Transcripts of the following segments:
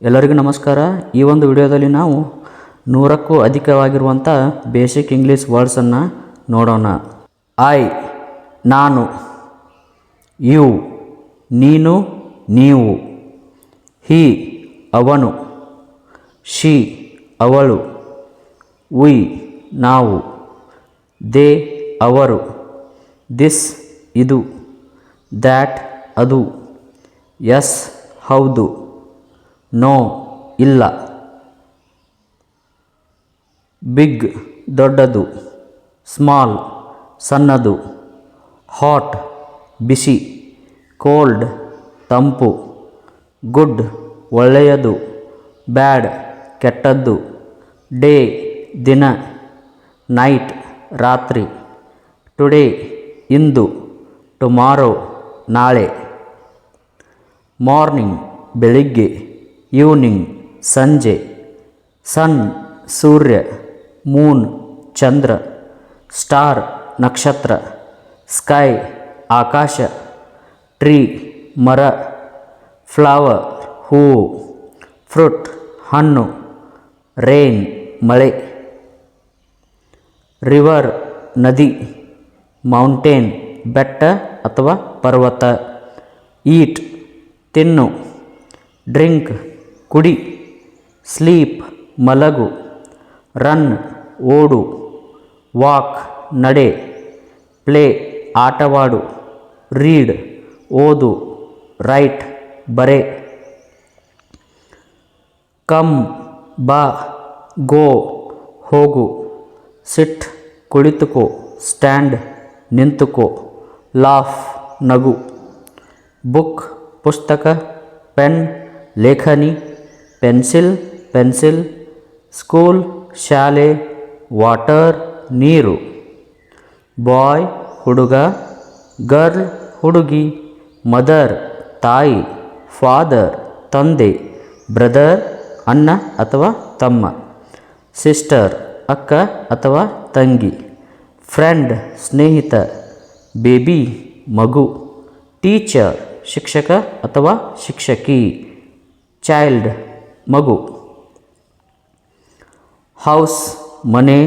ಎಲ್ಲರಿಗೂ ನಮಸ್ಕಾರ. ಈ ಒಂದು ವಿಡಿಯೋದಲ್ಲಿ ನಾವು 100ಕ್ಕೂ ಅಧಿಕವಾಗಿರುವಂಥ ಬೇಸಿಕ್ ಇಂಗ್ಲೀಷ್ ವರ್ಡ್ಸನ್ನು ನೋಡೋಣ. ಐ ನಾನು, ಯು ನೀನು ನೀವು, ಹಿ ಅವನು, ಶಿ ಅವಳು, ವಿ ನಾವು, ದೇ ಅವರು, ದಿಸ್ ಇದು, ದ್ಯಾಟ್ ಅದು, ಎಸ್ ಹೌದು, ನೋ ಇಲ್ಲ, ಬಿಗ್ ದೊಡ್ಡದು, ಸ್ಮಾಲ್ ಸಣ್ಣದು, ಹಾಟ್ ಬಿಸಿ, ಕೋಲ್ಡ್ ತಂಪು, ಗುಡ್ ಒಳ್ಳೆಯದು, ಬ್ಯಾಡ್ ಕೆಟ್ಟದ್ದು, ಡೇ ದಿನ, ನೈಟ್ ರಾತ್ರಿ, ಟುಡೇ ಇಂದು, ಟುಮಾರೋ ನಾಳೆ, ಮಾರ್ನಿಂಗ್ ಬೆಳಿಗ್ಗೆ, ಈವ್ನಿಂಗ್ ಸಂಜೆ, ಸನ್ ಸೂರ್ಯ, ಮೂನ್ ಚಂದ್ರ, ಸ್ಟಾರ್ ನಕ್ಷತ್ರ, ಸ್ಕೈ ಆಕಾಶ, ಟ್ರೀ ಮರ, ಫ್ಲವರ್ ಹೂವು, ಫ್ರೂಟ್ ಹಣ್ಣು, ರೇನ್ ಮಳೆ, ರಿವರ್ ನದಿ, ಮೌಂಟೇನ್ ಬೆಟ್ಟ ಅಥವಾ ಪರ್ವತ, ಈಟ್ ತಿನ್ನು, ಡ್ರಿಂಕ್ ಕುಡಿ, ಸ್ಲೀಪ್ ಮಲಗು, ರನ್ ಓಡು, ವಾಕ್ ನಡೆ, ಪ್ಲೇ ಆಟವಾಡು, ರೀಡ್ ಓದು, ರೈಟ್ ಬರೆ, ಕಮ್ ಬಾ, ಗೋ ಹೋಗು, ಸಿಟ್ ಕುಳಿತುಕೋ, ಸ್ಟ್ಯಾಂಡ್ ನಿಂತುಕೋ, ಲಾಫ್ ನಗು, ಬುಕ್ ಪುಸ್ತಕ, ಪೆನ್ ಲೇಖನಿ, ಪೆನ್ಸಿಲ್, ಸ್ಕೂಲ್ ಶಾಲೆ, ವಾಟರ್ ನೀರು, ಬಾಯ್ ಹುಡುಗ, ಗರ್ಲ್ ಹುಡುಗಿ, ಮದರ್ ತಾಯಿ, ಫಾದರ್ ತಂದೆ, ಬ್ರದರ್ ಅಣ್ಣ ಅಥವಾ ತಮ್ಮ, ಸಿಸ್ಟರ್ ಅಕ್ಕ ಅಥವಾ ತಂಗಿ, ಫ್ರೆಂಡ್ ಸ್ನೇಹಿತ, ಬೇಬಿ ಮಗು, ಟೀಚರ್ ಶಿಕ್ಷಕ ಅಥವಾ ಶಿಕ್ಷಕಿ, ಚೈಲ್ಡ್ ಮಗು, ಹೌಸ್ ಮನೆ,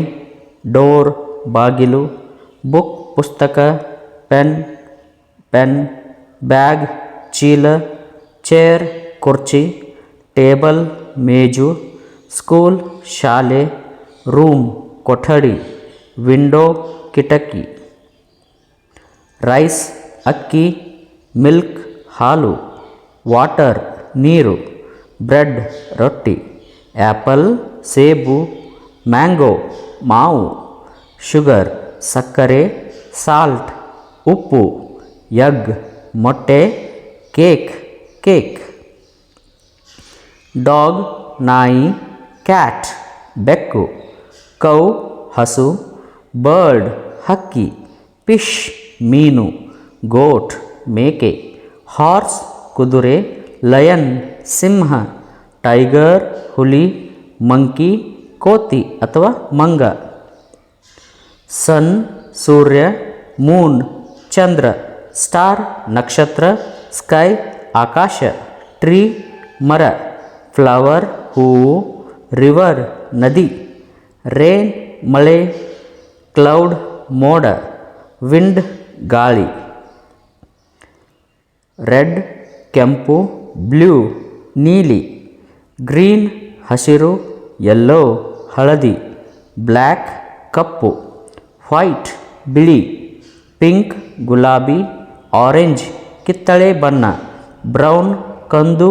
ಡೋರ್ ಬಾಗಿಲು, ಬುಕ್ ಪುಸ್ತಕ, ಪೆನ್, ಬ್ಯಾಗ್ ಚೀಲ, ಚೇರ್ ಕುರ್ಚಿ, ಟೇಬಲ್ ಮೇಜು, ಸ್ಕೂಲ್ ಶಾಲೆ, ರೂಮ್ ಕೊಠಡಿ, ವಿಂಡೋ ಕಿಟಕಿ, ರೈಸ್ ಅಕ್ಕಿ, ಮಿಲ್ಕ್ ಹಾಲು, ವಾಟರ್ ನೀರು, ಬ್ರೆಡ್ ರೊಟ್ಟಿ, ಆ್ಯಪಲ್ ಸೇಬು, ಮ್ಯಾಂಗೋ ಮಾವು, ಶುಗರ್ ಸಕ್ಕರೆ, ಸಾಲ್ಟ್ ಉಪ್ಪು, ಎಗ್ ಮೊಟ್ಟೆ, ಕೇಕ್, ಡಾಗ್ ನಾಯಿ, ಕ್ಯಾಟ್ ಬೆಕ್ಕು, ಕೌ ಹಸು, ಬರ್ಡ್ ಹಕ್ಕಿ, ಫಿಶ್ ಮೀನು, ಗೋಟ್ ಮೇಕೆ, ಹಾರ್ಸ್ ಕುದುರೆ, ಲಯನ್ ಸಿಂಹ, ಟೈಗರ್ ಹುಲಿ, ಮಂಕಿ ಕೋತಿ ಅಥವಾ ಮಂಗ, ಸನ್ ಸೂರ್ಯ, ಮೂನ್ ಚಂದ್ರ, ಸ್ಟಾರ್ ನಕ್ಷತ್ರ, ಸ್ಕೈ ಆಕಾಶ, ಟ್ರೀ ಮರ, ಫ್ಲವರ್ ಹೂವು, ರಿವರ್ ನದಿ, ರೇನ್ ಮಳೆ, ಕ್ಲೌಡ್ ಮೋಡ, ವಿಂಡ್ ಗಾಳಿ, ರೆಡ್ ಕೆಂಪು, ಬ್ಲೂ ನೀಲಿ, ಗ್ರೀನ್ ಹಸಿರು, ಯೆಲ್ಲೋ ಹಳದಿ, ಬ್ಲ್ಯಾಕ್ ಕಪ್ಪು, ವೈಟ್ ಬಿಳಿ, ಪಿಂಕ್ ಗುಲಾಬಿ, ಆರೆಂಜ್ ಕಿತ್ತಳೆ ಬಣ್ಣ, ಬ್ರೌನ್ ಕಂದು,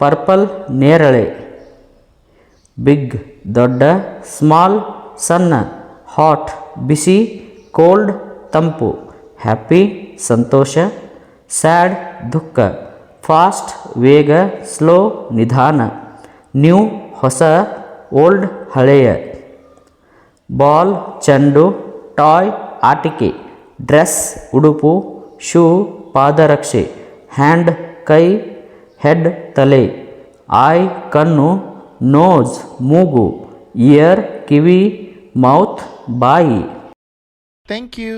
ಪರ್ಪಲ್ ನೇರಳೆ, ಬಿಗ್ ದೊಡ್ಡ, ಸ್ಮಾಲ್ ಸಣ್ಣ, ಹಾಟ್ ಬಿಸಿ, ಕೋಲ್ಡ್ ತಂಪು, ಹ್ಯಾಪಿ ಸಂತೋಷ, ಸ್ಯಾಡ್ ದುಃಖ, ಫಾಸ್ಟ್ ವೇಗ, ಸ್ಲೋ ನಿಧಾನ, ನ್ಯೂ ಹೊಸ, ಓಲ್ಡ್ ಹಳೆಯ, ಬಾಲ್ ಚೆಂಡು, ಟಾಯ್ ಆಟಿಕೆ, ಡ್ರೆಸ್ ಉಡುಪು, ಶೂ ಪಾದರಕ್ಷೆ, ಹ್ಯಾಂಡ್ ಕೈ, ಹೆಡ್ ತಲೆ, ಐ ಕಣ್ಣು, ನೋಸ್ ಮೂಗು, ಇಯರ್ ಕಿವಿ, ಮೌತ್ ಬಾಯಿ. Thank you.